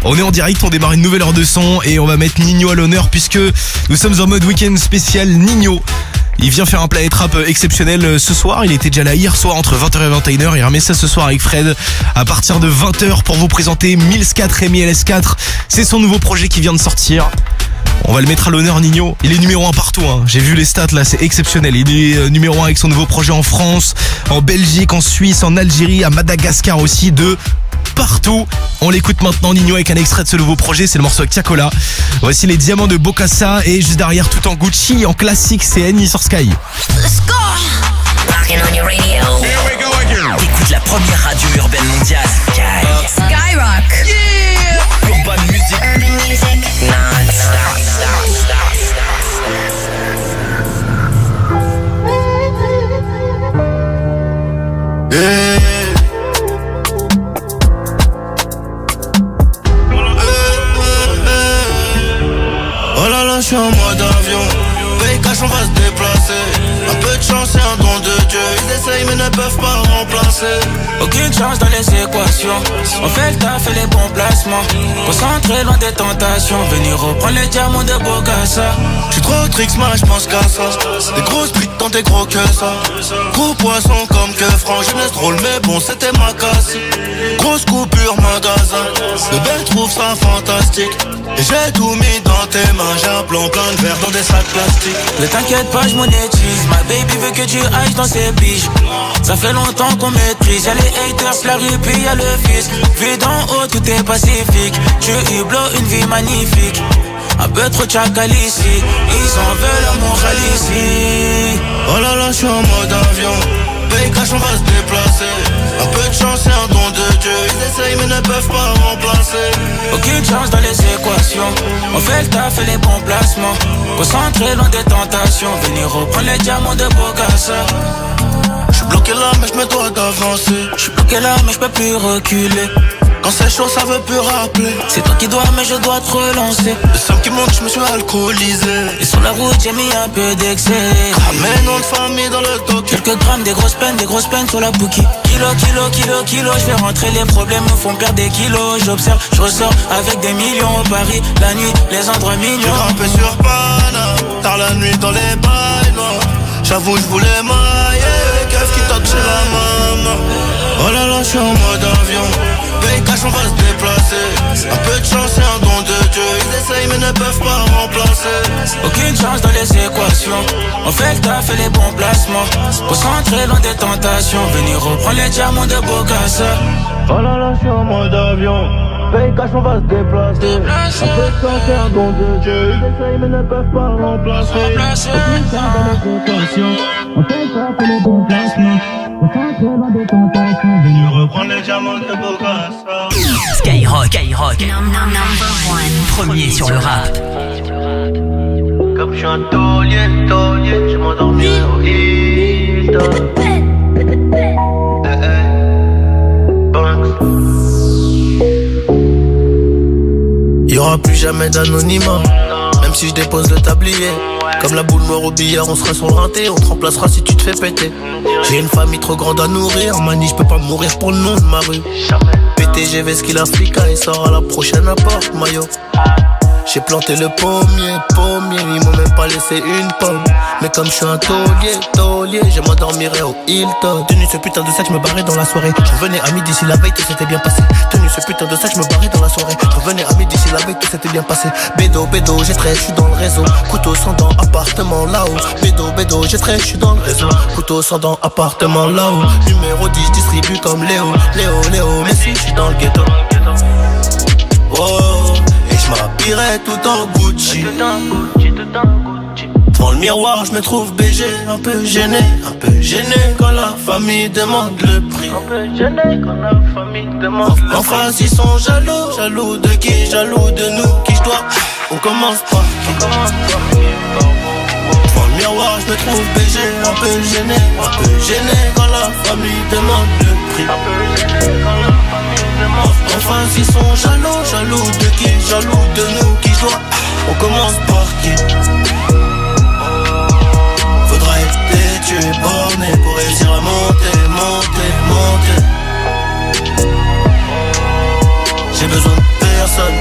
On est en direct, on démarre une nouvelle heure de son et on va mettre Nino à l'honneur puisque nous sommes en mode week-end spécial Nino. Il vient faire un Planet Rap exceptionnel ce soir. Il était déjà là hier soir entre 20h et 21h. Il remet ça ce soir avec Fred à partir de 20h pour vous présenter Mills 4 et MILS4. C'est son nouveau projet qui vient de sortir. On va le mettre à l'honneur, Nino. Il est numéro 1 partout, hein. J'ai vu les stats là, c'est exceptionnel. Il est numéro 1 avec son nouveau projet en France, en Belgique, en Suisse, en Algérie, à Madagascar aussi, de partout. On l'écoute maintenant, Nino, avec un extrait de ce nouveau projet, c'est le morceau Tiakola. Voici les diamants de Bokassa et juste derrière, tout en Gucci, en classique, c'est Annie sur Sky. Let's go. Rockin' on your radio. Here we go again. Écoute la première radio urbaine mondiale, Skyrock. Yeah. Urban Music. Urban music. Non-stop. Oh là là, je suis en mode avion. Paye cash, on va se déplacer. Un peu de chance et un don de Dieu. Ils essayent mais ne peuvent pas remplacer. Aucune chance dans les équations. On fait le taf et les bons placements. Concentré loin des tentations. Venir reprendre les diamants de Bokassa. J'suis trop tricks, moi j'pense qu'à ça. Des grosses briques dans tes gros que ça. Gros poisson comme que franc. Jeunesse drôle mais bon c'était ma casse. Grosse coupure magasin. Le bel trouve ça fantastique. Et j'ai tout mis dans tes mains. J'ai un plan plein de verre dans des sacs plastiques. Ne t'inquiète pas, je monétise. Ma baby veut que tu ailles dans ses biches. Ça fait longtemps qu'on maîtrise. Y'a les haters, la rue, puis y'a le fils. Vu d'en haut, tout est pacifique. Tu hublot, une vie magnifique. Un peu trop tchacal ici. Ils en veulent à Montréal ici. Oh là là, j'suis en mode avion. Paye cash, on va se déplacer. Un peu de chance et un don de Dieu. Ils essayent mais ne peuvent pas remplacer. Aucune chance dans les équations. On fait le taf et les bons placements. Concentré loin des tentations. Venir reprendre les diamants de Bokassa. J'suis bloqué là mais j'me dois d'avancer. J'suis bloqué là mais j'peux plus reculer. Quand c'est chaud ça veut plus rappeler. C'est toi qui dois mais je dois te relancer. Le somme qui monte j'me suis alcoolisé. Et sur la route j'ai mis un peu d'excès. Ramène nom de famille dans le doc. Quelques grammes, des grosses peines sur la bouquille. Kilo, je fais rentrer les problèmes, me font perdre des kilos. J'observe, je ressors avec des millions au Paris. La nuit, les endroits mignons. J'ai grimpé sur Paname, tard la nuit dans les bails noirs. J'avoue j'voulais mailler, keuf qui toque chez la maman. Oh là là, j'suis en mode avion. Paye cash, on va se déplacer. Un peu de chance et un don de Dieu. Ils essayent mais ne peuvent pas remplacer. Aucune chance dans les équations. On fait le taf et les bons placements. Concentré loin des tentations. Venir reprendre les diamants de Bokassa. Oh là là, j'suis en mode avion. Paye cash, on va se déplacer. Un peu de chance et un don de Dieu. Ils essayent mais ne peuvent pas remplacer. Aucune chance dans les équations. On fait le taf et les bons placements. Venir reprendre les diamants de Bokassa. Skyrock. Number one. Premier sur le rap. Comme je suis un taulier, je m'endormirai au Hilton. Banks. Y'aura plus jamais d'anonymat. Même si je dépose le tablier. Comme la boule noire au billard, on sera sur le rinté. On te remplacera si tu te fais péter. J'ai une famille trop grande à nourrir. Mani, je peux pas mourir pour le nom de ma rue. PTGV, ce qu'il Africa, il sort à la prochaine apporte maillot. J'ai planté le pommier, ils m'ont même pas laissé une pomme. Mais comme je suis un taulier, je m'endormirai au Hilton. Tenu ce putain de sac, je me barrais dans la soirée. Je revenais à midi si la veille tout s'était bien passé. Tenu ce putain de sac, je me barrais dans la soirée. Je revenais à midi si la veille tout s'était bien passé. Bédo, j'ai trait, je suis dans le réseau. Couteau sans dents, appartement là-haut. Bédo, j'ai trait, je suis dans le réseau. Couteau sans dents, appartement là-haut. Numéro 10, distribue comme Léo, mais si je suis dans le ghetto. Oh. Je m'habillerai tout en Gucci. Devant le miroir, je me trouve BG, un peu gêné quand la famille demande le prix. En face, ils sont jaloux de qui? Jaloux de nous, qui je dois. On commence par qui? Devant le miroir, je me trouve BG, un peu gêné quand la famille demande le prix. Enfin ils sont jaloux de qui? Jaloux de nous qui doit. On commence par qui? Faudra être tué borné pour réussir à monter. J'ai besoin de personne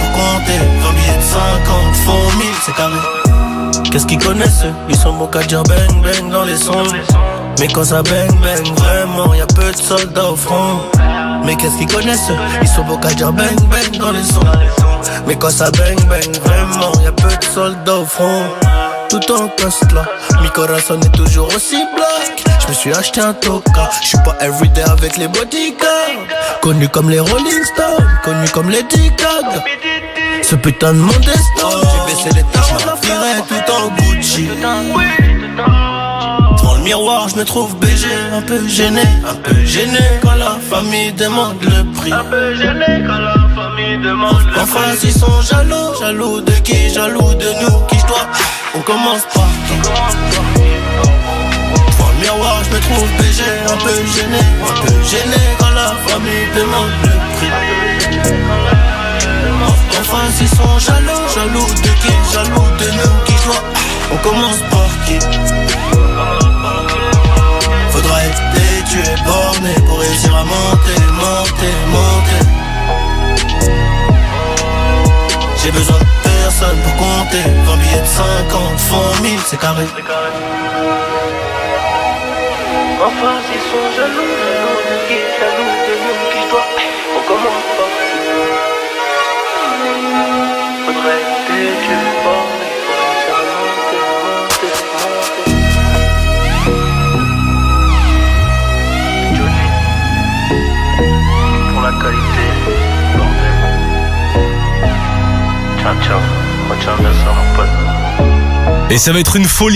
Qu'est-ce qu'ils connaissent eux? Ils sont bons qu'à dire bang bang dans les sons. Mais quand ça bang bang vraiment, y'a peu de soldats au front. Mais qu'est-ce qu'ils connaissent eux? Ils sont bons qu'à dire bang bang dans les sons. Mais quand ça bang bang vraiment, y'a peu de soldats au front. Tout en coste là, mi corazon est toujours aussi black. Je me suis acheté un toka, je suis pas everyday avec les bodyguards. Connu comme les Rolling Stones, connu comme les D-Cag. Ce putain de monde est stone. J'ai baissé les tâches, je m'habillerai tout en Gucci. Devant le miroir, je me trouve BG, un peu gêné quand la famille demande le prix. Un peu gêné quand la famille demande le prix. En face ils sont jaloux de qui? Jaloux de nous, qui je dois. On commence par qui? Devant le miroir, je me trouve BG, un peu gêné quand la famille demande le prix. En face ils sont jaloux de qui? Jaloux de nous, qui je dois. On commence par qui? Faudra être tué, borné pour réussir à monter. J'ai besoin de personne pour compter. 20 billets de 50 font 1000, c'est carré. Enfin ils sont jaloux de qui? Jaloux de nous, qui je dois. On commence par qui? Faudrait être tué, borné pour réussir à monter. Pour la qualité, bordel. Ciao, retiens bien ça mon pote. Et ça va être une folie.